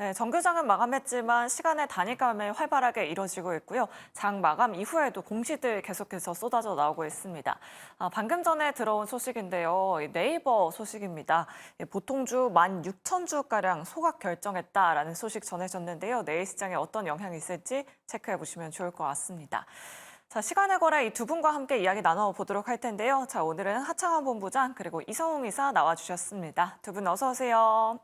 네, 정규장은 마감했지만 시간의 단일감이 활발하게 이뤄지고 있고요. 장 마감 이후에도 공시들 계속해서 쏟아져 나오고 있습니다. 방금 전에 들어온 소식인데요. 이 네이버 소식입니다. 보통주 16,000주가량 소각 결정했다라는 소식 전해졌는데요. 내일 시장에 어떤 영향이 있을지 체크해 보시면 좋을 것 같습니다. 자, 시간의 거래 이 두 분과 함께 이야기 나눠보도록 할 텐데요. 자, 오늘은 하창원 본부장 그리고 이성웅 이사 나와주셨습니다. 두 분 어서 오세요.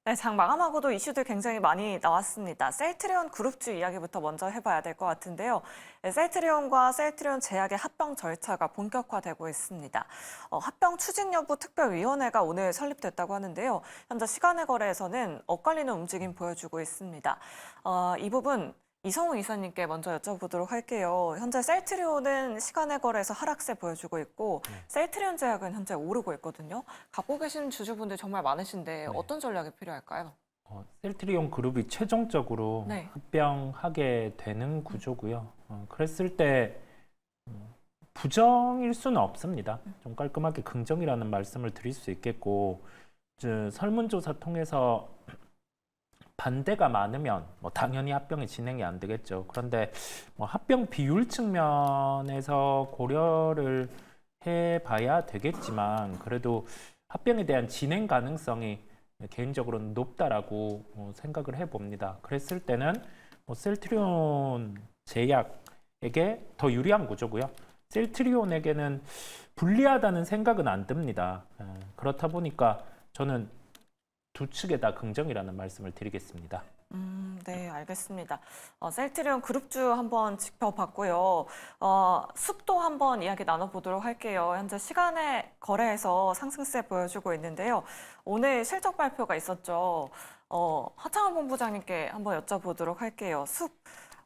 네, 장 마감하고도 이슈들 굉장히 많이 나왔습니다. 셀트리온 그룹주 이야기부터 먼저 해봐야 될 것 같은데요. 네, 셀트리온과 셀트리온 제약의 합병 절차가 본격화되고 있습니다. 합병 추진 여부 특별위원회가 오늘 설립됐다고 하는데요. 현재 시간의 거래에서는 엇갈리는 움직임 보여주고 있습니다. 이 부분 이성우 이사님께 먼저 여쭤보도록 할게요. 현재 셀트리온은 시간의 거래에서 하락세 보여주고 있고 셀트리온 제약은 현재 오르고 있거든요. 갖고 계신 주주분들 정말 많으신데 어떤 전략이 필요할까요? 셀트리온 그룹이 최종적으로 네. 합병하게 되는 구조고요. 그랬을 때 부정일 수는 없습니다. 좀 깔끔하게 긍정이라는 말씀을 드릴 수 있겠고, 설문조사 통해서 반대가 많으면 당연히 합병이 진행이 안 되겠죠. 그런데 합병 비율 측면에서 고려를 해봐야 되겠지만, 그래도 합병에 대한 진행 가능성이 개인적으로는 높다라고 생각을 해봅니다. 그랬을 때는 셀트리온 제약에게 더 유리한 구조고요. 셀트리온에게는 불리하다는 생각은 안 듭니다. 그렇다 보니까 저는 두 측에 다 긍정이라는 말씀을 드리겠습니다. 네, 알겠습니다. 셀트리온 그룹주 한번 짚어봤고요. 숲도 한번 이야기 나눠보도록 할게요. 현재 시간의 거래에서 상승세 보여주고 있는데요. 오늘 실적 발표가 있었죠. 하창원 본부장님께 한번 여쭤보도록 할게요. 숲,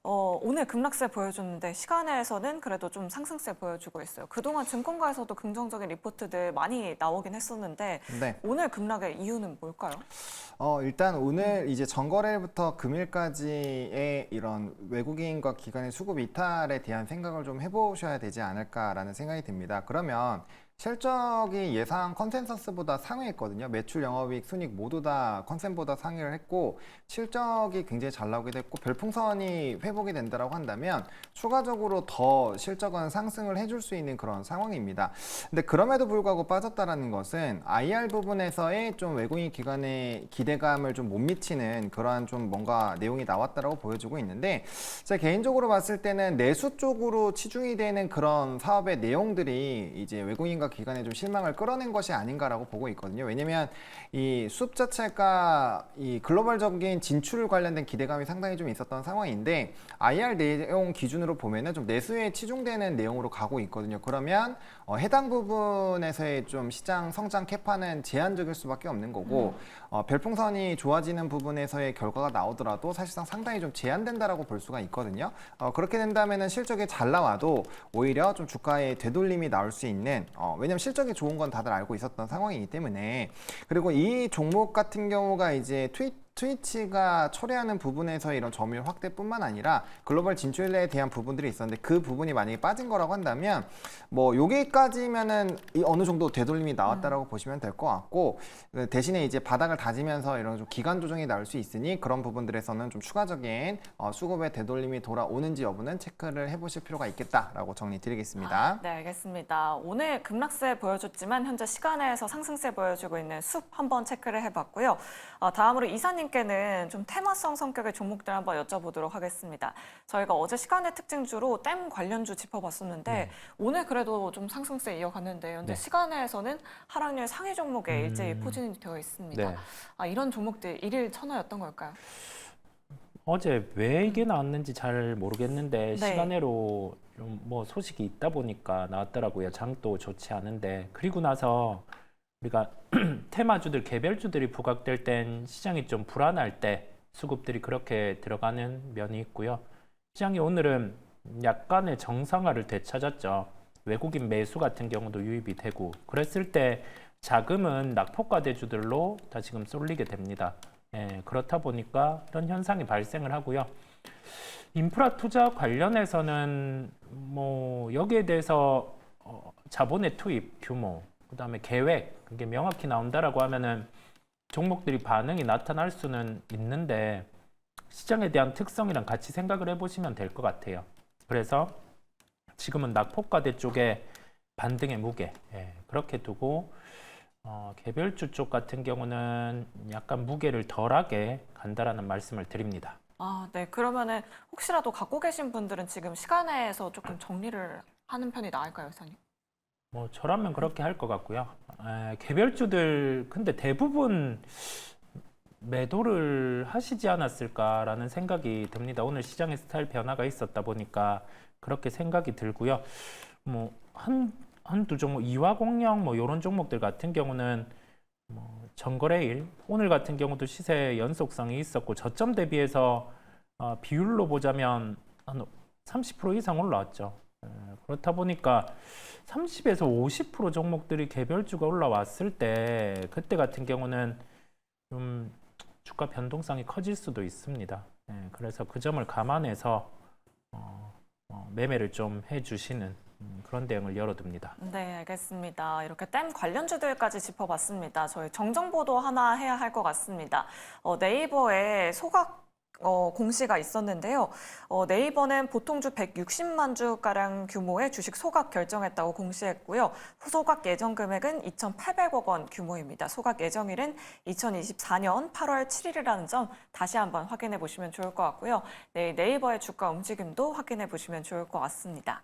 오늘 급락세 보여줬는데 시간에서는 그래도 좀 상승세 보여주고 있어요. 그동안 증권가에서도 긍정적인 리포트들 많이 나오긴 했었는데 네. 오늘 급락의 이유는 뭘까요? 일단 오늘 이제 전거래부터 금일까지의 이런 외국인과 기관의 수급 이탈에 대한 생각을 좀 해보셔야 되지 않을까라는 생각이 듭니다. 그러면 실적이 예상 컨센서스보다 상회했거든요. 매출, 영업이익, 순이익 모두 다 컨센보다 상회를 했고 실적이 굉장히 잘 나오게 됐고 별풍선이 회복이 된다라고 한다면 추가적으로 더 실적은 상승을 해줄 수 있는 그런 상황입니다. 근데 그럼에도 불구하고 빠졌다라는 것은 IR 부분에서의 좀 외국인 기관의 기대감을 좀 못 미치는 그러한 좀 뭔가 내용이 나왔다라고 보여주고 있는데 제가 개인적으로 봤을 때는 내수 쪽으로 치중이 되는 그런 사업의 내용들이 이제 외국인과 기관에 좀 실망을 끌어낸 것이 아닌가라고 보고 있거든요. 왜냐면 이 수업 자체가 이 글로벌적인 진출 관련된 기대감이 상당히 좀 있었던 상황인데 IR 내용 기준으로 보면은 좀 내수에 치중되는 내용으로 가고 있거든요. 그러면 해당 부분에서의 좀 시장 성장 캐파는 제한적일 수밖에 없는 거고 별풍선이 좋아지는 부분에서의 결과가 나오더라도 사실상 상당히 좀 제한된다라고 볼 수가 있거든요. 그렇게 된다면은 실적이 잘 나와도 오히려 좀 주가의 되돌림이 나올 수 있는 왜냐면 실적이 좋은 건 다들 알고 있었던 상황이기 때문에 그리고 이 종목 같은 경우가 이제 트위치가 초래하는 부분에서 이런 점유율 확대뿐만 아니라 글로벌 진출에 대한 부분들이 있었는데 그 부분이 만약에 빠진 거라고 한다면 뭐 여기까지면은 어느 정도 되돌림이 나왔다라고 보시면 될 것 같고 대신에 이제 바닥을 다지면서 이런 좀 기간 조정이 나올 수 있으니 그런 부분들에서는 좀 추가적인 수급의 되돌림이 돌아오는지 여부는 체크를 해보실 필요가 있겠다라고 정리드리겠습니다. 네, 알겠습니다. 오늘 급락세 보여줬지만 현재 시간에서 상승세 보여주고 있는 숲 한번 체크를 해봤고요. 다음으로 이사님께는 좀 테마성 성격의 종목들 한번 여쭤보도록 하겠습니다. 저희가 어제 시간의 특징주로 댐 관련주 짚어봤었는데 오늘 그래도 좀 상승세 이어갔는데 현재 시간에서는 하락률 상위 종목에 일제히 포진이 되어 있습니다. 네. 이런 종목들 일일 천하였던 걸까요? 어제 왜 이게 나왔는지 잘 모르겠는데 네. 시간외로 좀 소식이 있다 보니까 나왔더라고요. 장도 좋지 않은데 그리고 나서 우리가 테마주들 개별주들이 부각될 땐 시장이 좀 불안할 때 수급들이 그렇게 들어가는 면이 있고요. 시장이 오늘은 약간의 정상화를 되찾았죠. 외국인 매수 같은 경우도 유입이 되고 그랬을 때 자금은 낙폭과대주들로 다 지금 쏠리게 됩니다. 그렇다 보니까 이런 현상이 발생을 하고요. 인프라 투자 관련해서는 여기에 대해서 자본의 투입 규모, 그다음에 계획 그게 명확히 나온다라고 하면은 종목들이 반응이 나타날 수는 있는데 시장에 대한 특성이랑 같이 생각을 해보시면 될 것 같아요. 그래서 지금은 낙폭과대 쪽에 반등의 무게 그렇게 두고 개별주 쪽 같은 경우는 약간 무게를 덜하게 간다라는 말씀을 드립니다. 아, 네. 그러면은 혹시라도 갖고 계신 분들은 지금 시간에서 조금 정리를 하는 편이 나을까요, 이사님? 뭐 저라면 그렇게 할 것 같고요. 개별주들 근데 대부분 매도를 하시지 않았을까라는 생각이 듭니다. 오늘 시장의 스타일 변화가 있었다 보니까 그렇게 생각이 들고요. 뭐 한두 종목 이화공영 뭐 이런 종목들 같은 경우는 뭐 전거래일 오늘 같은 경우도 시세 연속성이 있었고 저점 대비해서 비율로 보자면 한 30% 이상 올라왔죠. 그렇다 보니까 30에서 50% 종목들이 개별주가 올라왔을 때 그때 같은 경우는 좀 주가 변동성이 커질 수도 있습니다. 그래서 그 점을 감안해서 매매를 좀 해주시는 그런 대응을 열어둡니다. 네, 알겠습니다. 이렇게 댐 관련주들까지 짚어봤습니다. 저희 정정보도 하나 해야 할 것 같습니다. 네이버에 소각 공시가 있었는데요. 네이버는 보통주 160만 주가량 규모의 주식 소각 결정했다고 공시했고요. 소각 예정 금액은 2,800억 원 규모입니다. 소각 예정일은 2024년 8월 7일이라는 점 다시 한번 확인해 보시면 좋을 것 같고요. 네, 네이버의 주가 움직임도 확인해 보시면 좋을 것 같습니다.